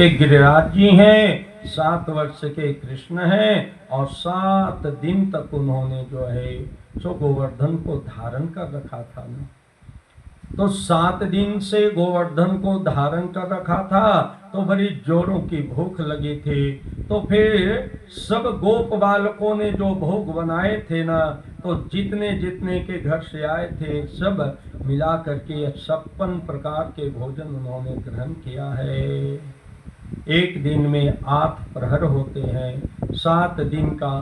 एक गिरिराज जी हैं, 7 वर्ष के कृष्ण हैं और 7 दिन तक उन्होंने जो है सो गोवर्धन को धारण कर रखा था ना। तो 7 दिन से गोवर्धन को धारण कर रखा था, तो बड़ी जोरों की भूख लगी थी। तो फिर सब गोप बालकों ने जो भोग बनाए थे ना, तो जितने जितने के घर से आए थे सब मिला करके 56 प्रकार के भोजन उन्होंने ग्रहण किया है। एक दिन में 8 प्रहर होते हैं, 7 दिन का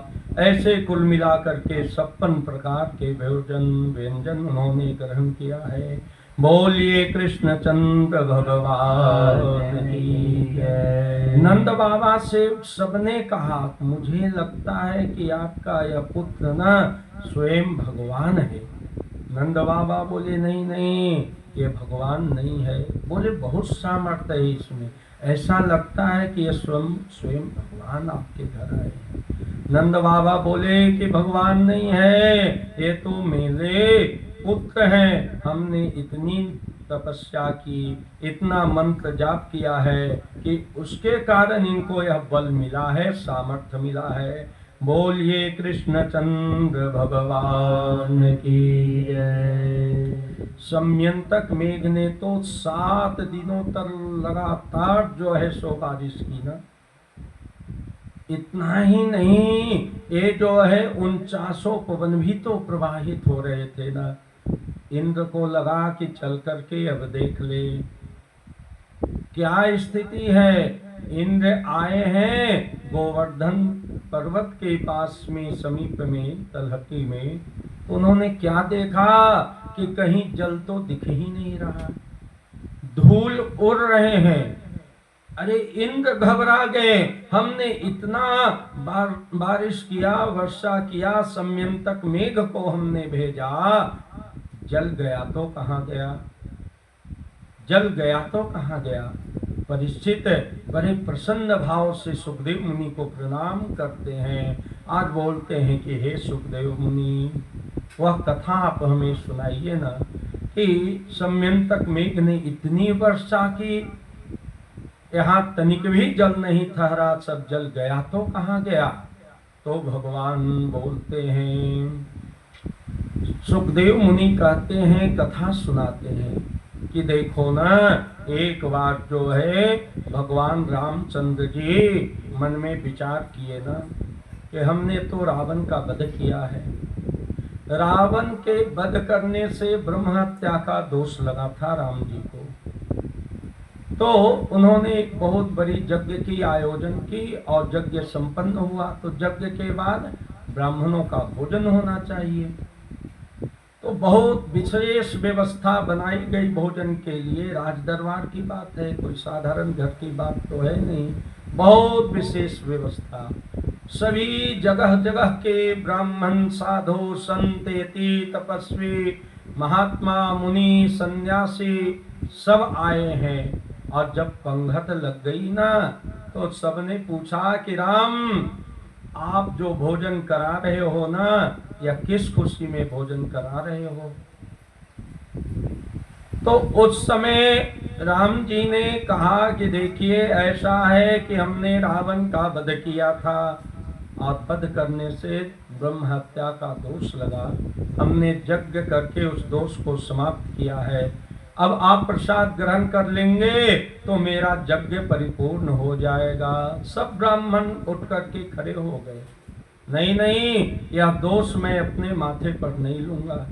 ऐसे कुल मिला करके 56 प्रकार के भोजन व्यंजन उन्होंने ग्रहण किया है। बोलिए कृष्णचंद्र भगवान की जय। नंद बाबा से सबने कहा, मुझे लगता है कि आपका यह पुत्र ना स्वयं भगवान है। नंद बाबा बोले नहीं नहीं, ये भगवान नहीं है। बोले बहुत सामर्थ्य है इसमें, ऐसा लगता है कि ये स्वयं भगवान आपके घर आए हैं। नंद बाबा बोले कि भगवान नहीं है, ये तो मेरे पुत्र हैं। हमने इतनी तपस्या की, इतना मंत्र जाप किया है कि उसके कारण इनको यह बल मिला है, सामर्थ्य मिला है। बोलिए कृष्णचंद्र भगवान की जय। सम्यंतक मेघ ने तो 7 दिनों तक लगातार जो है सो बारिश की ना। इतना ही नहीं, ये जो है 49 पवन भी तो प्रवाहित हो रहे थे ना। इंद्र को लगा कि चल करके अब देख ले क्या स्थिति है। इंद्र आए हैं गोवर्धन पर्वत के पास में, समीप में, तलहटी में। उन्होंने क्या देखा कि कहीं जल तो दिख ही नहीं रहा, धूल उड़ रहे हैं। अरे इंद्र घबरा गए, हमने इतना बारिश किया, वर्षा किया, सम्यंतक मेघ को हमने भेजा, जल गया तो कहाँ गया, जल गया तो कहाँ गया। परीक्षित बड़े प्रसन्न भाव से सुखदेव मुनि को प्रणाम करते हैं। आज बोलते हैं कि हे सुखदेव मुनि, वह कथा आप हमें सुनाइए ना कि सम्यंतक मेघ ने इतनी वर्षा की, यहाँ तनिक भी जल नहीं ठहरा, सब जल गया तो कहाँ गया। तो भगवान बोलते हैं, सुखदेव मुनि कहते हैं, कथा सुनाते हैं कि देखो ना, एक बार जो है भगवान रामचंद्र जी मन में विचार किए ना कि हमने तो रावण का वध किया है। रावण के वध करने से ब्रह्म हत्या का दोष लगा था राम जी को। तो उन्होंने एक बहुत बड़ी यज्ञ की आयोजन की और यज्ञ संपन्न हुआ। तो यज्ञ के बाद ब्राह्मणों का भोजन होना चाहिए, तो बहुत विशेष व्यवस्था बनाई गई भोजन के लिए। राज दरबार की बात है, कोई साधारण घर की बात तो है नहीं, बहुत विशेष व्यवस्था। सभी जगह जगह के ब्राह्मण, साधु, संत, यति, तपस्वी, महात्मा, मुनि, सन्यासी सब आए हैं। और जब पंगत लग गई ना, तो सबने पूछा कि राम, आप जो भोजन करा रहे हो ना, या किस खुशी में भोजन करा रहे हो। तो उस समय राम जी ने कहा कि देखिए ऐसा है कि हमने रावण का वध किया था और वध करने से ब्रह्म हत्या का दोष लगा। हमने यज्ञ करके उस दोष को समाप्त किया है। अब आप प्रसाद ग्रहण कर लेंगे तो मेरा यज्ञ परिपूर्ण हो जाएगा। सब ब्राह्मण उठ करके खड़े हो गए। नहीं नहीं, यह दोष मैं अपने माथे पर नहीं लूंगा।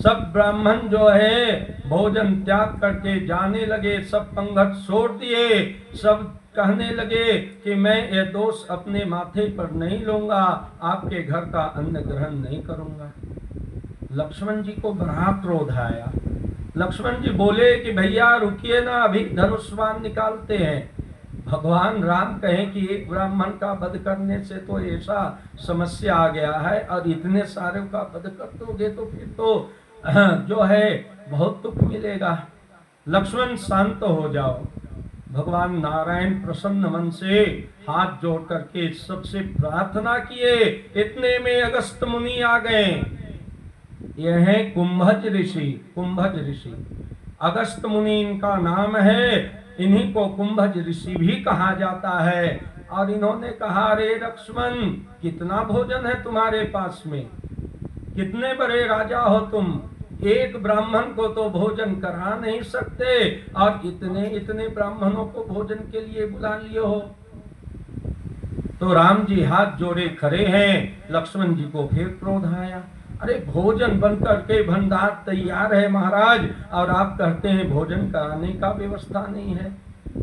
सब ब्राह्मण जो है भोजन त्याग करके जाने लगे, सब पंगत छोड़ दिए। सब कहने लगे कि मैं यह दोष अपने माथे पर नहीं लूंगा, आपके घर का अन्न ग्रहण नहीं करूंगा। लक्ष्मण जी को बड़ा क्रोध आया। लक्ष्मण जी बोले कि भैया रुकिए ना, अभी धनुष बाण निकालते हैं। भगवान राम कहें कि एक ब्राह्मण का वध करने से तो ऐसा समस्या आ गया है, और इतने सारे का वध कर दोगे तो फिर तो जो है बहुत दुख मिलेगा। लक्ष्मण शांत हो जाओ। भगवान नारायण प्रसन्न मन से हाथ जोड़ करके सबसे प्रार्थना किए। इतने में अगस्त मुनि आ गए। यह है कुंभज ऋषि। कुंभज ऋषि, अगस्त मुनि इनका नाम है। इन्हीं को कुंभज ऋषि भी कहा जाता है। और इन्होंने कहा, अरे लक्ष्मण, कितना भोजन है तुम्हारे पास में, कितने बड़े राजा हो तुम, एक ब्राह्मण को तो भोजन करा नहीं सकते और इतने इतने ब्राह्मणों को भोजन के लिए बुला लिए हो। तो राम जी हाथ जोड़े खड़े हैं। लक्ष्मण जी को फिर क्रोध आया, अरे भोजन बनकर के भंडार तैयार है महाराज, और आप कहते हैं भोजन कराने का व्यवस्था नहीं है।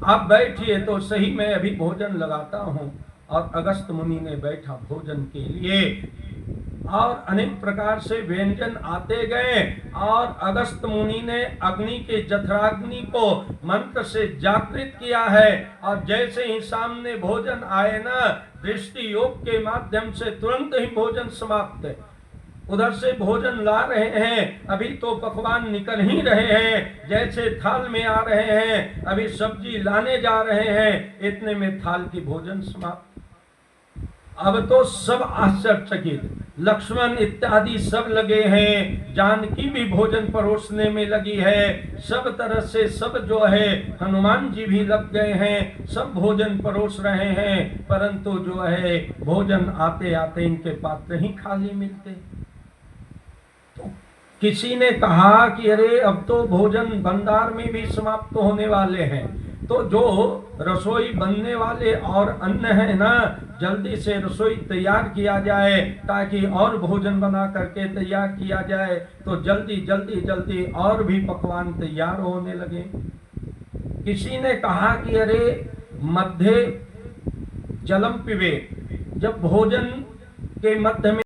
आप बैठिए तो सही, मैं अभी भोजन लगाता हूँ। और अगस्त मुनि ने बैठा भोजन के लिए, और अनेक प्रकार से व्यंजन आते गए। और अगस्त मुनि ने अग्नि के जठराग्नि को मंत्र से जागृत किया है, और जैसे ही सामने भोजन आए ना, दृष्टि योग के माध्यम से तुरंत ही भोजन समाप्त है। उधर से भोजन ला रहे हैं, अभी तो पकवान निकल ही रहे हैं, जैसे थाल में आ रहे हैं, अभी सब्जी लाने जा रहे हैं, इतने में थाल की भोजन समाप्त। अब तो सब आश्चर्यचकित, लक्ष्मण इत्यादि सब लगे हैं, जानकी भी भोजन परोसने में लगी है, सब तरह से सब जो है, हनुमान जी भी लग गए हैं, सब भोजन परोस रहे हैं, परंतु जो है भोजन आते आते इनके पात्र ही खाली मिलते। तो किसी ने कहा कि अरे अब तो भोजन भंडार में भी समाप्त होने वाले हैं, तो जो रसोई बनने वाले और अन्न है ना, जल्दी से रसोई तैयार किया जाए, ताकि और भोजन बना करके तैयार किया जाए, तो जल्दी जल्दी जल्दी और भी पकवान तैयार होने लगे। किसी ने कहा कि अरे मध्य जलम पिबे, जब भोजन के मध्य में